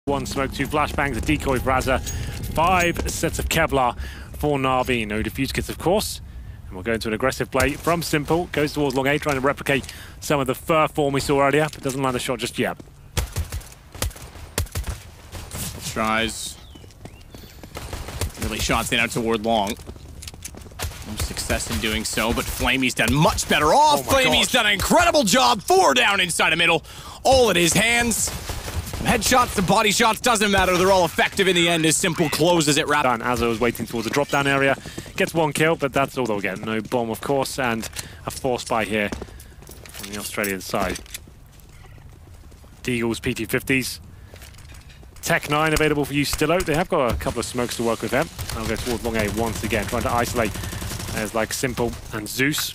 One smoke, two flashbangs, a decoy Brazza, 5 sets of Kevlar for Navi. No defuse kits, of course. And we'll go into an aggressive play from Simple. Goes towards long A, trying to replicate some of the fur form we saw earlier, but doesn't land a shot just yet. Tries. Really shots in out toward long. No success in doing so, but Flamey's done much better off. Flamey's done an incredible job. 4 down inside of middle. All in his hands. Headshots, the body shots, doesn't matter. They're all effective in the end as Simple closes it rapid. Azo is waiting towards the drop down area. Gets 1 kill, but that's all they'll get. No bomb, of course, and a force buy here on the Australian side. Deagles, PT50s. Tech 9 available for you still out. They have got a couple of smokes to work with them. I'll go towards long A once again, trying to isolate. There's like Simple and Zeus.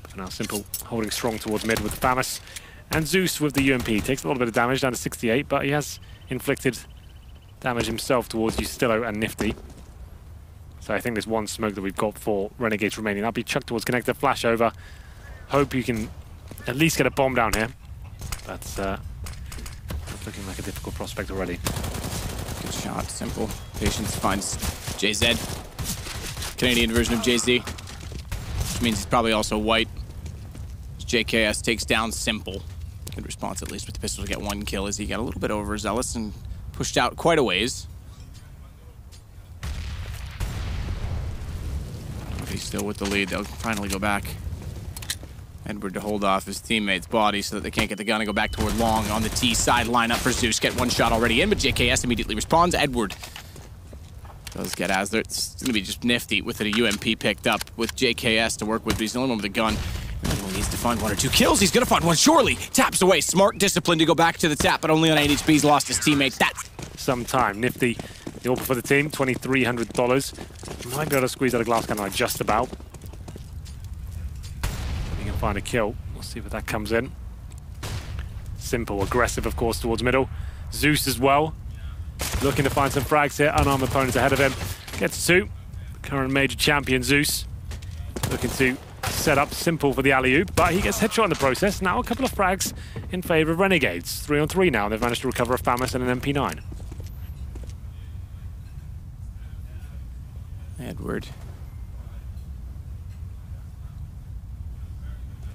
For now, Simple holding strong towards mid with Famus. And Zeus with the UMP takes a little bit of damage, down to 68, but he has inflicted damage himself towards Ustillo and Nifty. So I think there's 1 smoke that we've got for Renegades remaining. That'll be chucked towards connector, flash over. Hope you can at least get a bomb down here. That's looking like a difficult prospect already. Good shot, Simple. Patience finds JZ. Canadian version of JZ. Which means he's probably also white. JKS takes down Simple. Good response, at least, with the pistol to get 1 kill as he got a little bit overzealous and pushed out quite a ways. He's still with the lead. They'll finally go back. Edward to hold off his teammate's body so that they can't get the gun and go back toward long on the T side. Line up for Zeus. Get 1 shot already in, but JKS immediately responds. Edward does get Asler. It's going to be just Nifty with a UMP picked up with JKS to work with, but he's the only one with a gun. He needs to find 1 or 2 kills. He's going to find 1, surely. Taps away. Smart discipline to go back to the tap, but only on 8 HP. He's lost his teammate. That's some time. Nifty, the offer for the team, $2,300. Might be able to squeeze out a glass cannon just about. He can find a kill. We'll see if that comes in. Simple, aggressive, of course, towards middle. Zeus as well. Looking to find some frags here. Unarmed opponents ahead of him. Gets 2. Current major champion, Zeus. Looking to set up Simple for the alley-oop, but he gets headshot in the process. Now a couple of frags in favor of Renegades. 3 on 3 now. They've managed to recover a Famus and an MP9. Edward.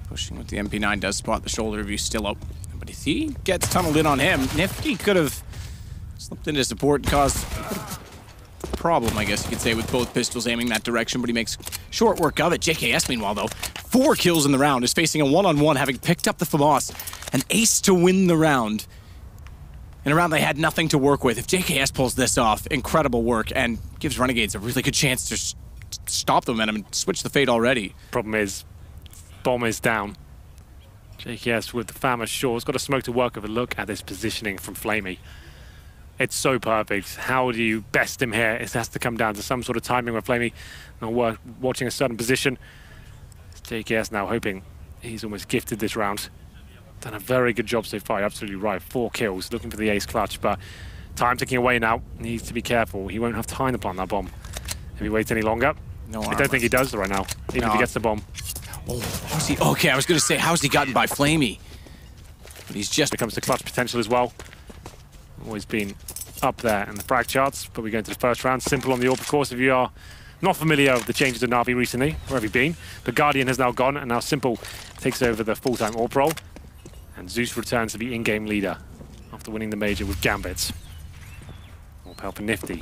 Pushing with the MP9 does spot the shoulder of Ustillo, but if he gets tunneled in on him, Nifty could have slipped into support and caused a problem, I guess you could say, with both pistols aiming that direction, but he makes short work of it. JKS, meanwhile, though, 4 kills in the round, is facing a 1-on-1, having picked up the FAMAS, an ace to win the round. In a round they had nothing to work with. If JKS pulls this off, incredible work, and gives Renegades a really good chance to stop the momentum and switch the fate already. Problem is, bomb is down. JKS with the Famus Shore has got a smoke to work with. A look at this positioning from Flamey. It's so perfect. How do you best him here? It has to come down to some sort of timing where Flamey not watching a certain position. JKS now hoping he's almost gifted this round. Done a very good job so far, you're absolutely right. 4 kills, looking for the ace clutch, but time ticking away now. Needs to be careful. He won't have time to plant that bomb if he waits any longer. No, I don't think he does right now, even if he gets the bomb. Oh, how's he? Okay, I was going to say, how's he gotten by Flamey? But he's just becomes the clutch potential as well. Always been up there in the frag charts, but we go into the first round. Simple on the AWP, of course, if you are not familiar with the changes in Navi recently. Where have you been? The Guardian has now gone, and now Simple takes over the full-time AWP role. And Zeus returns to be in-game leader after winning the major with Gambits. AWP help for Nifty.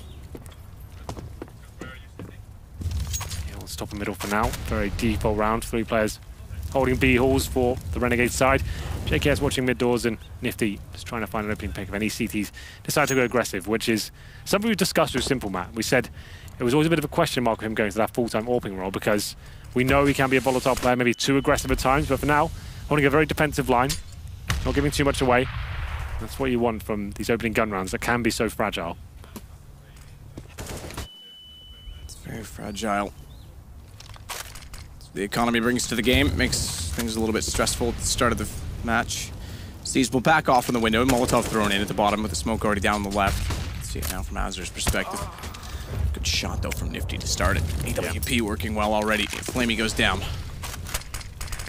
He'll stop in middle for now. Very default round. 3 players holding B halls for the Renegade side. JKS watching mid doors, and Nifty just trying to find an opening pick. If any CTs decide to go aggressive, which is something we've discussed with Simple, Matt. We said it was always a bit of a question mark of him going to that full-time AWPing role, because we know he can be a volatile player, maybe too aggressive at times, but for now, holding a very defensive line, not giving too much away. That's what you want from these opening gun rounds that can be so fragile. It's very fragile. The economy brings to the game. It makes things a little bit stressful at the start of the match. Sees will back off from the window. Molotov thrown in at the bottom with the smoke already down the left. Let's see it now from Azur's perspective. Good shot, though, from Nifty to start it. AWP working well already. Flamey goes down.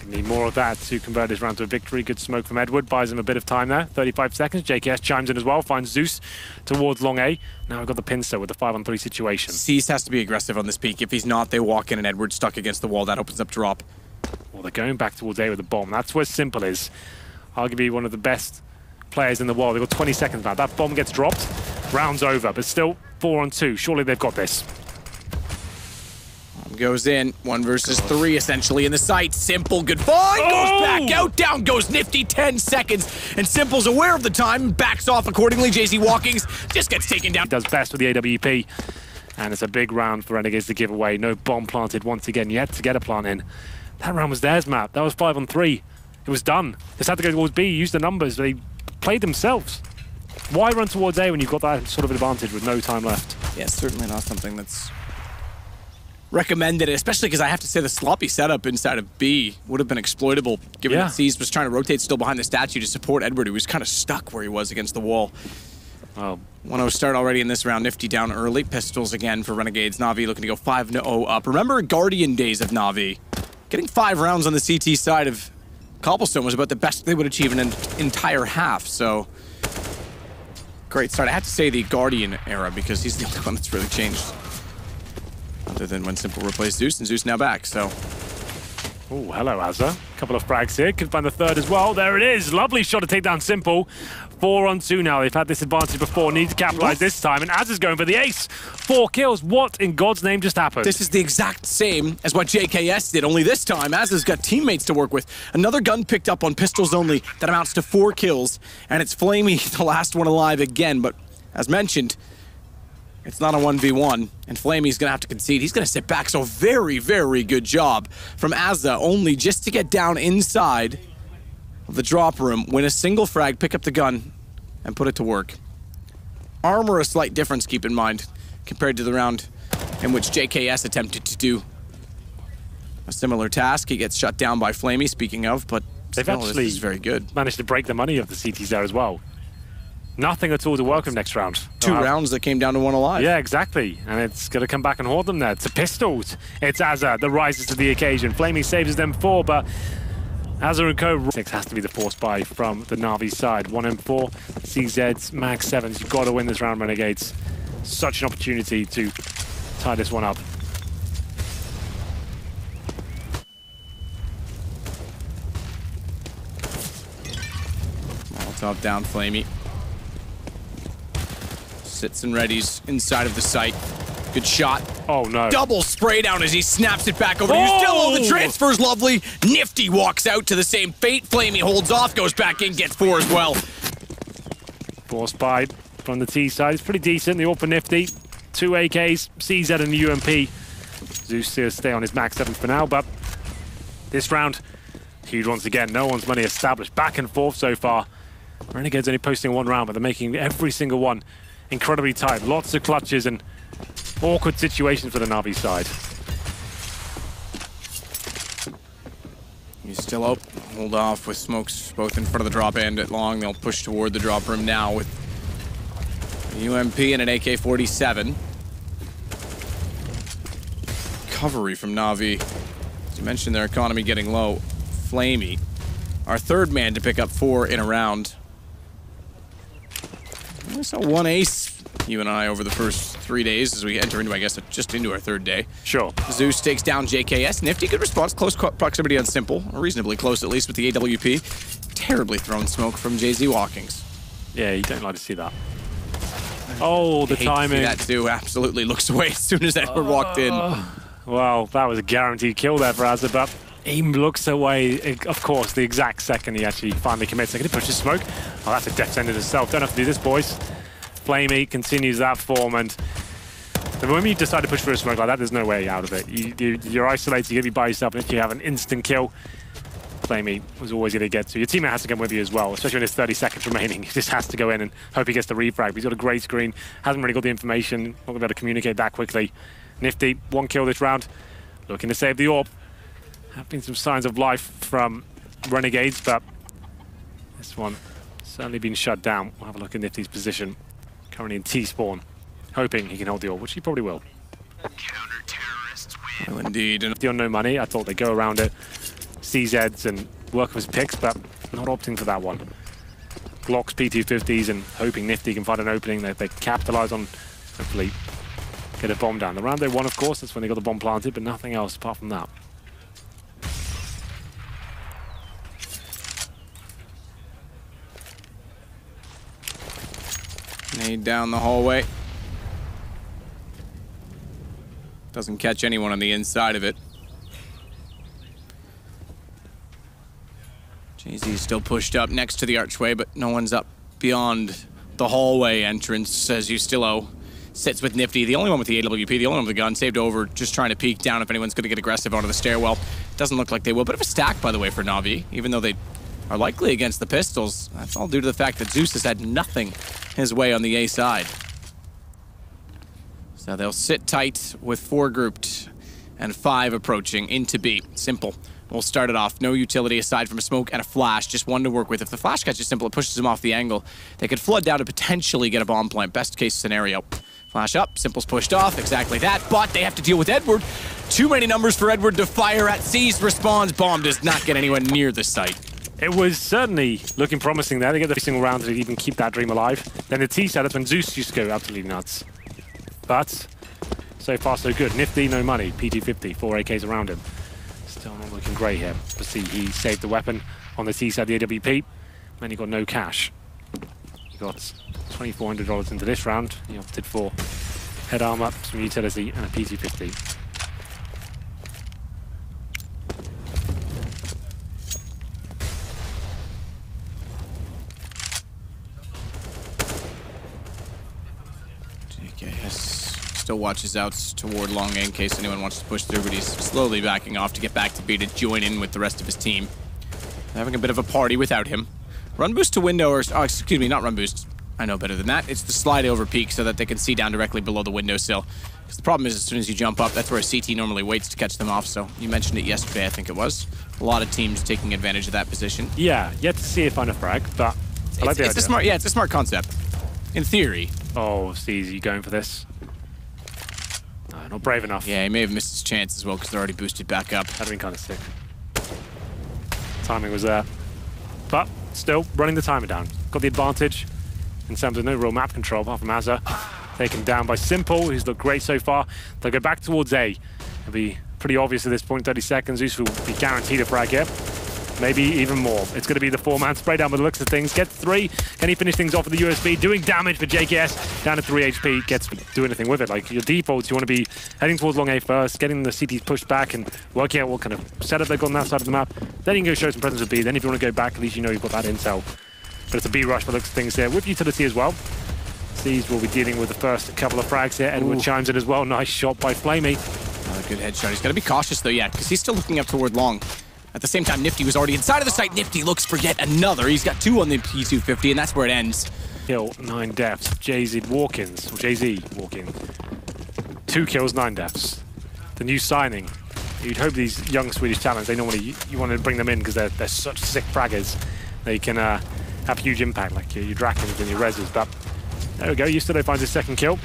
Need more of that to convert this round to a victory. Good smoke from Edward, buys him a bit of time there. 35 seconds. JKS chimes in as well, finds Zeus towards long A. Now we've got the pincer with the 5-on-3 situation. Cease has to be aggressive on this peak. If he's not, they walk in and Edward's stuck against the wall. That opens up drop. Well, they're going back towards A with the bomb. That's where Simple is. Arguably one of the best players in the world. They've got 20 seconds now. That bomb gets dropped. Round's over, but still 4-on-2. Surely they've got this. Goes in, 1 versus 3 essentially in the site. Simple, good find, goes back out, down goes Nifty, 10 seconds. And Simple's aware of the time, backs off accordingly. JZ Walkings just gets taken down. He does best with the AWP, and it's a big round for Renegades to give away. No bomb planted once again, yet to get a plant in. That round was theirs, Matt. That was 5-on-3. It was done. Just had to go towards B, use the numbers, they played themselves. Why run towards A when you've got that sort of advantage with no time left? Yeah, certainly not something that's recommended, especially because I have to say the sloppy setup inside of B would have been exploitable, given that C's was trying to rotate still behind the statue to support Edward, who was kind of stuck where he was against the wall. 1-0 start already in this round. Nifty down early. Pistols again for Renegades. Navi looking to go 5-0 up. Remember Guardian days of Navi? Getting 5 rounds on the CT side of Cobblestone was about the best they would achieve in an entire half, so great start. I have to say the Guardian era because he's the only one that's really changed. Other than when Simple replaced Zeus, and Zeus now back, so. Oh, hello, Azza. Couple of frags here. Could find the third as well. There it is. Lovely shot to take down Simple. 4-on-2 now. They've had this advantage before. Need to capitalize this time. And Azza's going for the ace. 4 kills. What in God's name just happened? This is the exact same as what JKS did, only this time Azza's got teammates to work with. Another gun picked up on pistols only. That amounts to 4 kills. And it's Flamey, the last one alive again. But as mentioned, it's not a 1v1, and Flamey's gonna have to concede. He's gonna sit back, so very, very good job from Azza, only just to get down inside of the drop room, win a single frag, pick up the gun, and put it to work. Armor a slight difference, keep in mind, compared to the round in which JKS attempted to do a similar task. He gets shut down by Flamey, speaking of, but they've still, actually this is very good. Managed to break the money of the CTs there as well. Nothing at all to welcome next round. 2 rounds that came down to 1 alive. Yeah, exactly. And it's going to come back and haunt them there. It's a pistols. It's Azza that rises to the occasion. Flaming saves them 4, but Azza and co. 6 has to be the force buy from the Navi side. 1M4, CZs, Max 7s. You've got to win this round, Renegades. Such an opportunity to tie this one up. Molotov down, Flamey. Sits and readies inside of the site. Good shot. Oh, no. Double spray down as he snaps it back over to Ustillo. The transfer's lovely. Nifty walks out to the same fate. Flamey holds off, goes back in, gets 4 as well. Force buy from the T side. It's pretty decent. The AWP Nifty. 2 AKs, CZ and the UMP. Zeus here stay on his Max 7 for now, but this round, huge once again. No one's money established. Back and forth so far. Renegades only posting 1 round, but they're making every single one incredibly tight. Lots of clutches and awkward situations for the Navi side. He's still up. Hold off with smokes both in front of the drop and at long. They'll push toward the drop room now with a UMP and an AK-47. Recovery from Navi. As you mentioned, their economy getting low. Flamey, our 3rd man to pick up 4 in a round. We saw 1 ace, you and I, over the first 3 days as we enter into, I guess, just into our 3rd day. Sure. Zeus takes down JKS. Nifty, good response. Close proximity on Simple. Reasonably close, at least, with the AWP. Terribly thrown smoke from JZ Walkings. Yeah, you don't like to see that. Oh, the timing. That too absolutely looks away as soon as Edward walked in. Well, that was a guaranteed kill there for Azza, but he looks away, of course, the exact second he actually finally commits. They're going to push his smoke. Oh, that's a death sentence itself. Don't have to do this, boys. Flamey continues that form, and the moment you decide to push for a smoke like that, there's no way out of it. You're isolated, you're going to be by yourself, and if you have an instant kill, Flamey was always going to get to. Your teammate has to come with you as well, especially when there's 30 seconds remaining. He just has to go in and hope he gets the refrag. He's got a great screen, hasn't really got the information, not going to be able to communicate that quickly. Nifty, 1 kill this round, looking to save the AWP. Have been some signs of life from Renegades, but this one certainly been shut down. We'll have a look at Nifty's position. Currently in T-spawn, hoping he can hold the AWP, which he probably will. Well, indeed. Nifty on no money, I thought they'd go around it. CZs and work with his picks, but not opting for that one. Glocks, P250s, and hoping Nifty can find an opening that they capitalize on, hopefully get a bomb down. The round they won, of course, that's when they got the bomb planted, but nothing else apart from that. Nade down the hallway. Doesn't catch anyone on the inside of it. JZ still pushed up next to the archway, but no one's up beyond the hallway entrance as Ustillo sits with Nifty. The only one with the AWP, the only one with the gun, saved over, just trying to peek down if anyone's going to get aggressive onto the stairwell. Doesn't look like they will. Bit of a stack, by the way, for Navi, even though they are likely against the pistols. That's all due to the fact that Zeus has had nothing his way on the A side. So they'll sit tight with 4 grouped and 5 approaching into B. Simple. We'll start it off. No utility aside from a smoke and a flash. Just one to work with. If the flash catches Simple, it pushes him off the angle. They could flood down to potentially get a bomb plant. Best case scenario. Flash up. Simple's pushed off. Exactly that. But they have to deal with Edward. Too many numbers for Edward to fire at. Sees, responds. Bomb does not get anyone near the site. It was certainly looking promising there. They get the single round to even keep that dream alive. Then the T setup and Zeus used to go absolutely nuts. But so far so good. Nifty, no money. P250, 4 AKs around him. Still not looking great here. But see, he saved the weapon on the T side, the AWP, and he got no cash. He got $2,400 into this round. He opted for head arm up, some utility, and a P250. Still watches out toward long A in case anyone wants to push through, but he's slowly backing off to get back to B to join in with the rest of his team. They're having a bit of a party without him. Run boost to window, or oh, excuse me, not run boost. I know better than that. It's the slide over peak so that they can see down directly below the windowsill. Because the problem is as soon as you jump up, that's where a CT normally waits to catch them off. So you mentioned it yesterday, I think it was. A lot of teams taking advantage of that position. Yeah, yet to see it find a frag, but I like the idea. It's a smart concept. In theory. Oh, Steezy, you going for this? Not brave enough. Yeah, he may have missed his chance as well because they're already boosted back up. That'd been kind of sick. Timing was there. But still, running the timer down. Got the advantage in terms of no real map control apart from Azza. Taken down by Simple, who's looked great so far. They'll go back towards A. It'll be pretty obvious at this point, 30 seconds. Zeus will be guaranteed a frag here. Maybe even more. It's going to be the 4-man spray down by the looks of things. Gets 3. Can he finish things off with the USB? Doing damage for JKS. Down to 3 HP. Gets to do anything with it. Like your defaults, you want to be heading towards long A first, getting the CTs pushed back and working out what kind of setup they've got on that side of the map. Then you can go show some presence with B. Then if you want to go back, at least you know you've got that intel. But it's a B rush by the looks of things here with utility as well. C's will be dealing with the first couple of frags here. Edward chimes in as well. Nice shot by Flamey. Another good headshot. He's got to be cautious though, yeah, because he's still looking up toward long. At the same time, Nifty was already inside of the site. Nifty looks for yet another. He's got 2 on the P250, and that's where it ends. Kill, 9 deaths. JZ walk-ins, or JZ walk-in. 2 kills, 9 deaths. The new signing. You'd hope these young Swedish talents, they normally, you want to bring them in because they're such sick fraggers. They can have huge impact, like your Drakens and your Rezzes. But there we go, Ustillo finds his 2nd kill.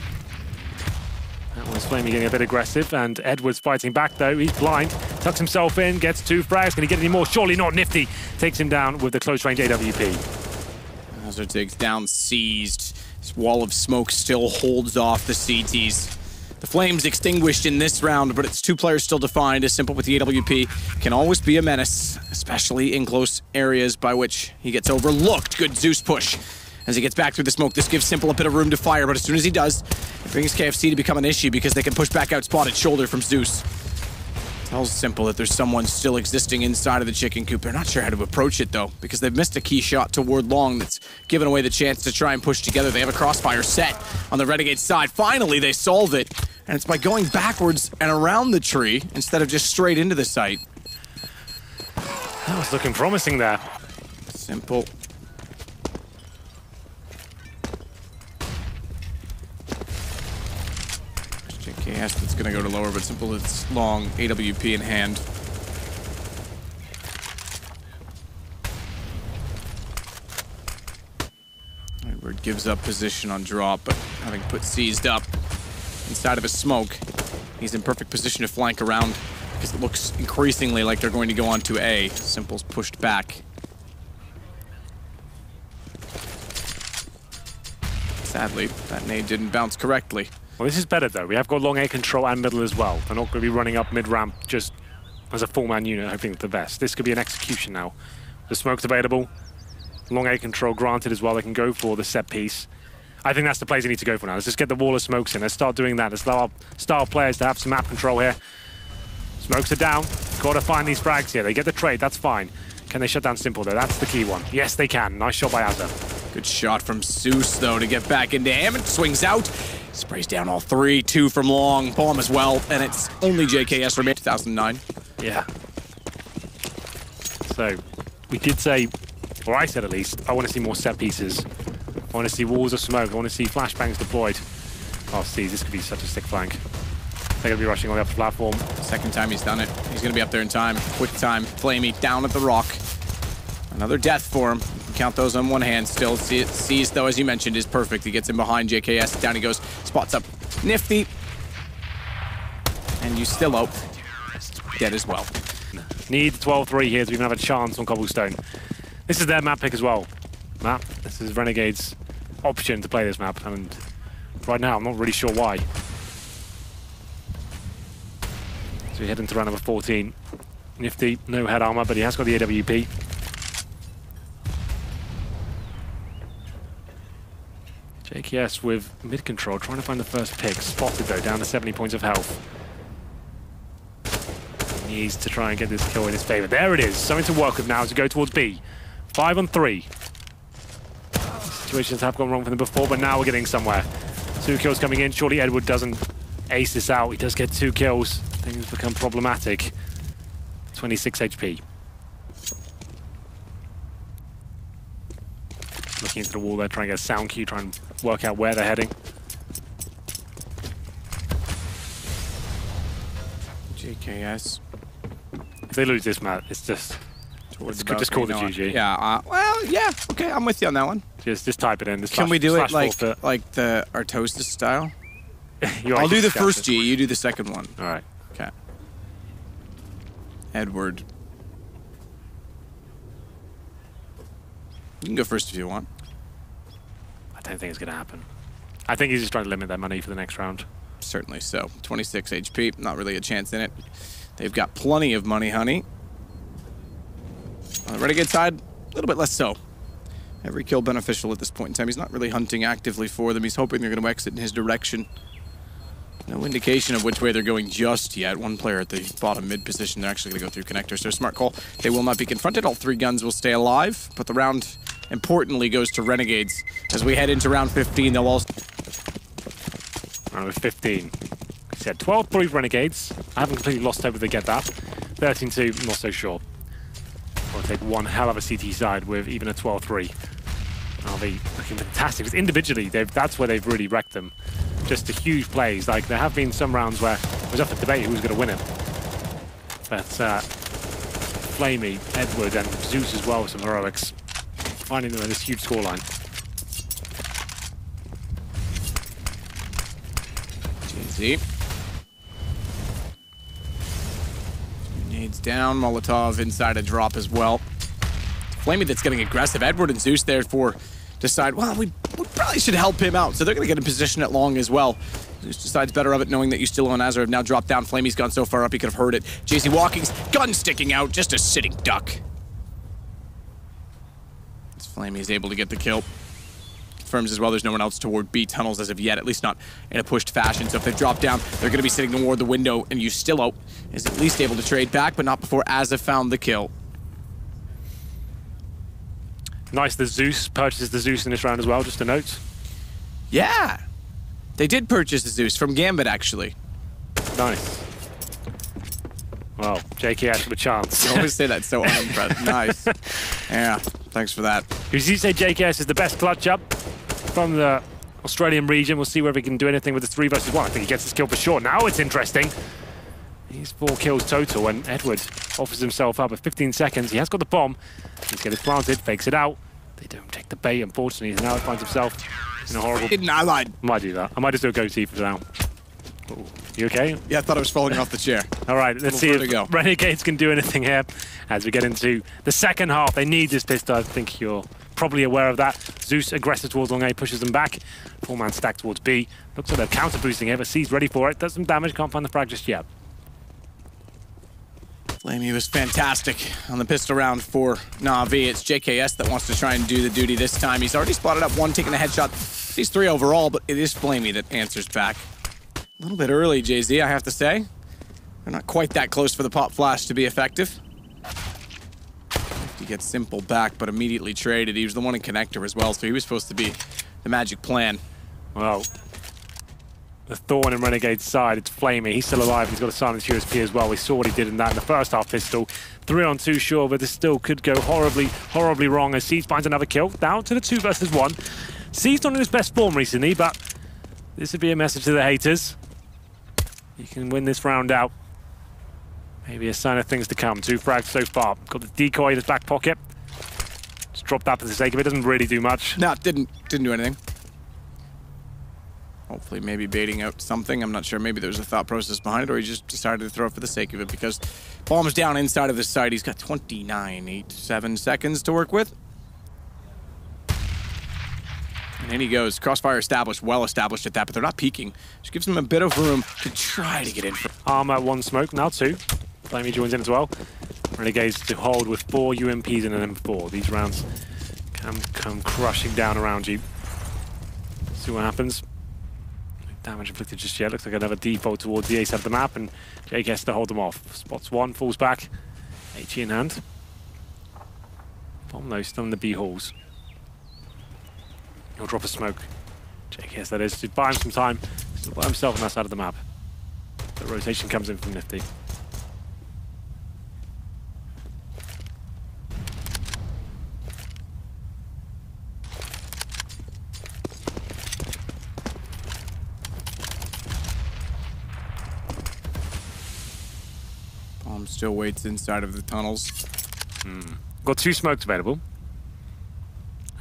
That was Flamey getting a bit aggressive, and Edwards fighting back though. He's blind, tucks himself in, gets 2 frags. Can he get any more? Surely not. Nifty takes him down with the close range AWP. Hazard takes down, seized. This wall of smoke still holds off the CTs. The flames extinguished in this round, but it's 2 players still defined. As Simple with the AWP can always be a menace, especially in close areas by which he gets overlooked. Good Zeus push. As he gets back through the smoke, this gives Simple a bit of room to fire, but as soon as he does, it brings KFC to become an issue because they can push back out spotted shoulder from Zeus. Tells Simple that there's someone still existing inside of the chicken coop. They're not sure how to approach it though, because they've missed a key shot toward long that's given away the chance to try and push together. They have a crossfire set on the Renegades side. Finally, they solve it, and it's by going backwards and around the tree instead of just straight into the site. That was looking promising there. Simple. JKS that's going to go to lower, but Simple it's long, AWP in hand. Edward gives up position on drop, but having put seized up inside of a smoke, he's in perfect position to flank around because it looks increasingly like they're going to go on to A. Simple's pushed back. Sadly, that nade didn't bounce correctly. Well, this is better, though. We have got long A control and middle as well. They're not going to be running up mid-ramp just as a full-man unit, hoping for the best. This could be an execution now. The smoke's available. Long A control granted as well. They can go for the set piece. I think that's the plays they need to go for now. Let's just get the wall of smokes in. Let's start doing that. Let's allow our star players to have some map control here. Smokes are down. Got to find these frags here. They get the trade. That's fine. Can they shut down Simple, though? That's the key one. Yes, they can. Nice shot by Azza. Good shot from Zeus, though, to get back into him. And swings out. Sprays down all three. 2 from long. Bomb as well. And it's only JKS remaining. 2009. Yeah. So, we did say, or I said at least, I want to see more set pieces. I want to see walls of smoke. I want to see flashbangs deployed. Oh, see, this could be such a sick flank. They're going to be rushing all the way up the platform. Second time he's done it. He's going to be up there in time. Quick time. Flamey down at the rock. Another death for him. You can count those on one hand still. Sees, though, as you mentioned, is perfect. He gets in behind JKS. Down he goes. Spots up Nifty. And you still out. Dead as well. Need 12-3 here to even have a chance on Cobblestone. This is their map pick as well. Map. This is Renegade's option to play this map. And right now, I'm not really sure why. So we head into round number 14. Nifty, no head armor, but he has got the AWP. JKS with mid control, trying to find the first pick. Spotted though, down to 70 points of health. He needs to try and get this kill in his favor. There it is, something to work with now as we go towards B. 5 on 3. Situations have gone wrong for them before, but now we're getting somewhere. 2 kills coming in. Surely Edward doesn't ace this out. He does get 2 kills. Things become problematic. 26 HP. Looking into the wall there, trying to get a sound cue, trying and work out where they're heading. JKS. If they lose this match, it's just... Just call the GG. Yeah, well, yeah, okay, I'm with you on that one. Just type it in. Can we do it like the Artosis style? I'll do the first G, you do the second one. All right. Okay. Edward. You can go first if you want. I don't think it's going to happen. I think he's just trying to limit their money for the next round. Certainly so. 26 HP, not really a chance in it. They've got plenty of money, honey. On the Renegade side, a little bit less so. Every kill beneficial at this point in time. He's not really hunting actively for them. He's hoping they're going to exit in his direction. No indication of which way they're going just yet. One player at the bottom mid position. They're actually going to go through connector. So smart call. They will not be confronted. All 3 guns will stay alive. But the round, importantly, goes to Renegades. As we head into round 15, they'll all... Round 15. I said 12-3 Renegades. I haven't completely lost hope if they get that. 13-2, not so sure. I'll take one hell of a CT side with even a 12-3. Navi looking fantastic. Because individually, that's where they've really wrecked them. Just the huge plays. Like, there have been some rounds where it was up for debate who was going to win it. But Flamey, Edward, and Zeus as well with some heroics. Finding them in this huge scoreline. GZ. Nades down, Molotov inside a drop as well. Flamey that's getting aggressive. Edward and Zeus therefore decide, well, we probably should help him out. So they're going to get in position at long as well. Zeus decides better of it, knowing that you still on Azar have now dropped down. Flamey's gone so far up, he could have heard it. JC Walking's gun sticking out, just a sitting duck. As Flamey is able to get the kill. Confirms as well there's no one else toward B tunnels as of yet, at least not in a pushed fashion. So if they drop down, they're going to be sitting toward the window, and Ustillo is at least able to trade back, but not before Azza found the kill. Nice, the Zeus purchases the Zeus in this round as well, just a note. Yeah, they did purchase the Zeus from Gambit, actually. Nice. Well, JKS with a chance. You always say that so unimpressed. Nice. Yeah, thanks for that. You say JKS is the best clutch up from the Australian region. We'll see whether he can do anything with the 3 versus 1. I think he gets his kill for sure. Now it's interesting. He's 4 kills total, and Edward offers himself up at 15 seconds. He has got the bomb. He's got it planted, fakes it out. They don't take the bait, unfortunately. Now he finds himself in a horrible... I lied. Might do that. I might just do a goatee for now. Ooh, you okay? Yeah, I thought I was falling off the chair. All right, let's see if Renegades can do anything here as we get into the second half. They need this pistol. I think you're probably aware of that. Zeus aggressive towards long A, pushes them back. 4-man stack towards B. Looks like they're counter boosting here, but C's ready for it. Does some damage, can't find the frag just yet. Flamey was fantastic on the pistol round for Navi. It's JKS that wants to try and do the duty this time. He's already spotted up one, taking a headshot. He's 3 overall, but it is Flamey that answers back. A little bit early, JZ, I have to say. They're not quite that close for the pop flash to be effective. He gets Simple back, but immediately traded. He was the one in connector as well, so he was supposed to be the magic plan. Well, the thorn in Renegade's side, it's Flamey. He's still alive. He's got a silenced USP as well. We saw what he did in that in the first half pistol. 3-on-2 sure, but this still could go horribly, horribly wrong as C's finds another kill. Down to the 2 versus 1. C's not in his best form recently, but this would be a message to the haters. You can win this round out. Maybe a sign of things to come. 2 frags so far. Got the decoy in his back pocket. Just dropped that for the sake of it. Doesn't really do much. No, didn't do anything. Hopefully maybe baiting out something. I'm not sure. Maybe there's a thought process behind it, or he just decided to throw it for the sake of it, because bomb's down inside of the site. He's got 29.87 seconds to work with. And in he goes. Crossfire established, well established at that, but they're not peeking. Just gives them a bit of room to try to get in. Armor, 1 smoke, now 2. Flamey joins in as well. Renegades to hold with 4 UMPs and an M4. These rounds can come crushing down around you. See what happens. Damage inflicted just yet. Looks like another default towards the A side of the map, and Jake has to hold them off. Spots 1, falls back. HE in hand. Bomb though, still in the B halls. He'll drop a smoke. JKS, that is, to buy him some time. Still by himself on that side of the map. The rotation comes in from Nifty. Bomb still waits inside of the tunnels. Got 2 smokes available.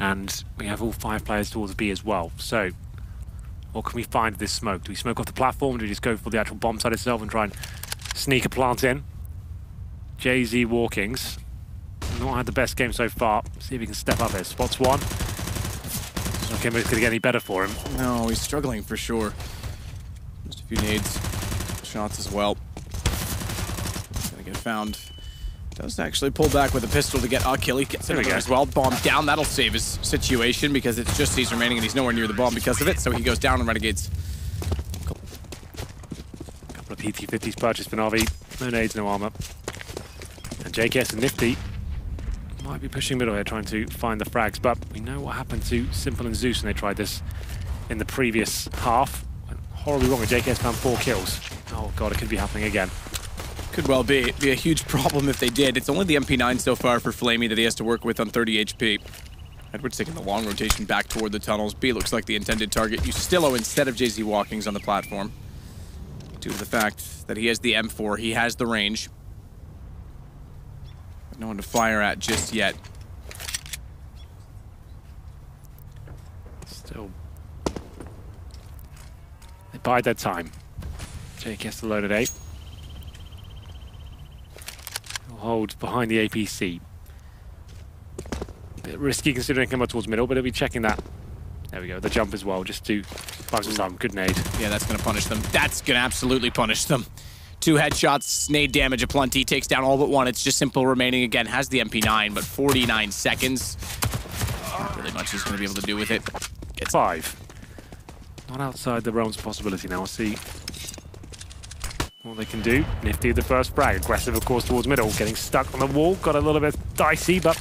And we have all 5 players towards B as well. So, what can we find with this smoke? Do we smoke off the platform? Do we just go for the actual bomb site itself and try and sneak a plant in? JZ Walkings. Not had the best game so far. See if he can step up here. Spots 1. Okay, but it's going to get any better for him. No, he's struggling for sure. Just a few nades. Shots as well. Gonna get found. Does actually pull back with a pistol to get a kill. He gets another as well. Bomb down. That'll save his situation because it's just C's remaining and he's nowhere near the bomb because of it. So he goes down and Renegades. A couple of PT-50s purchased for Navi. No nades, no armor. And JKS and Nifty might be pushing middle here, trying to find the frags. But we know what happened to Simple and Zeus when they tried this in the previous half. Went horribly wrong. JKS found 4 kills. Oh god, it could be happening again. Could well be. It'd be a huge problem if they did. It's only the MP9 so far for Flamey that he has to work with on 30 HP. Edward's taking the long rotation back toward the tunnels. B looks like the intended target. Ustillo instead of JZ Walkings on the platform. Due to the fact that he has the M4, he has the range. But no one to fire at just yet. Still. They bide their time. Jake gets the load at 8. Hold behind the APC. Bit risky considering coming towards middle, but he'll be checking that. There we go, the jump as well, just to buy some time. Good nade. Yeah, that's going to punish them. That's going to absolutely punish them. 2 headshots, nade damage aplenty, takes down all but 1. It's just Simple remaining again. Has the MP9, but 49 seconds. Not really much he's going to be able to do with it. Gets 5. Not outside the realms of possibility now. We'll see what they can do. Nifty the first frag. Aggressive, of course, towards middle. Getting stuck on the wall. Got a little bit dicey, but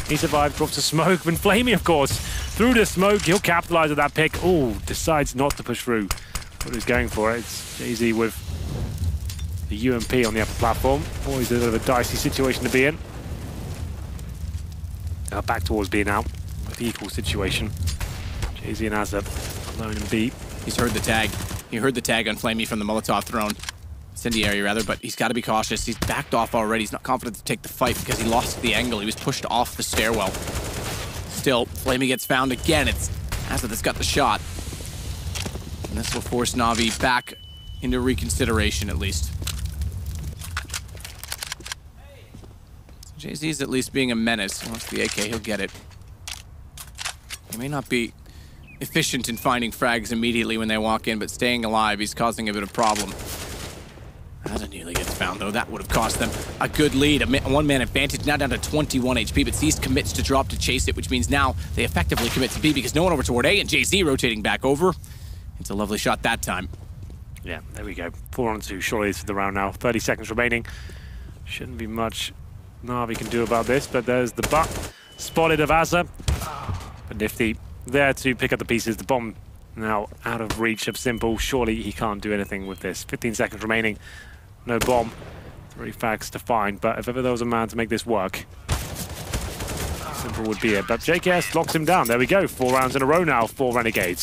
he survived. Drops a smoke. And Flamey, of course, through the smoke. He'll capitalize on that pick. Oh, decides not to push through. But he's going for it. It's JZ with the UMP on the upper platform. Always a bit of a dicey situation to be in. Back towards B now. With the equal situation. JZ and Azza alone in B. He's heard the tag. He heard the tag on Flamey from the Molotov thrown. Incendiary, rather, but he's got to be cautious. He's backed off already. He's not confident to take the fight because he lost the angle. He was pushed off the stairwell. Still, Flamey gets found again. It's Azza that's got the shot. And this will force Navi back into reconsideration at least. Jay-Z's at least being a menace. He wants the AK, he'll get it. He may not be efficient in finding frags immediately when they walk in, but staying alive, he's causing a bit of problem. As nearly gets found, though, that would have cost them a good lead. A one-man advantage, now down to 21 HP, but Seized commits to drop to chase it, which means now they effectively commit to B because no one over toward A, and Jay-Z rotating back over. It's a lovely shot that time. Yeah, there we go. 4-on-2, surely it's the round now. 30 seconds remaining. Shouldn't be much Navi can do about this, but there's the butt spotted of Azza. But Nifty there to pick up the pieces. The bomb now out of reach of Simple. Surely he can't do anything with this. 15 seconds remaining. No bomb. 3 frags to find, but if ever there was a man to make this work, Simple would be it. But JKS locks him down. There we go. 4 rounds in a row now for Renegades.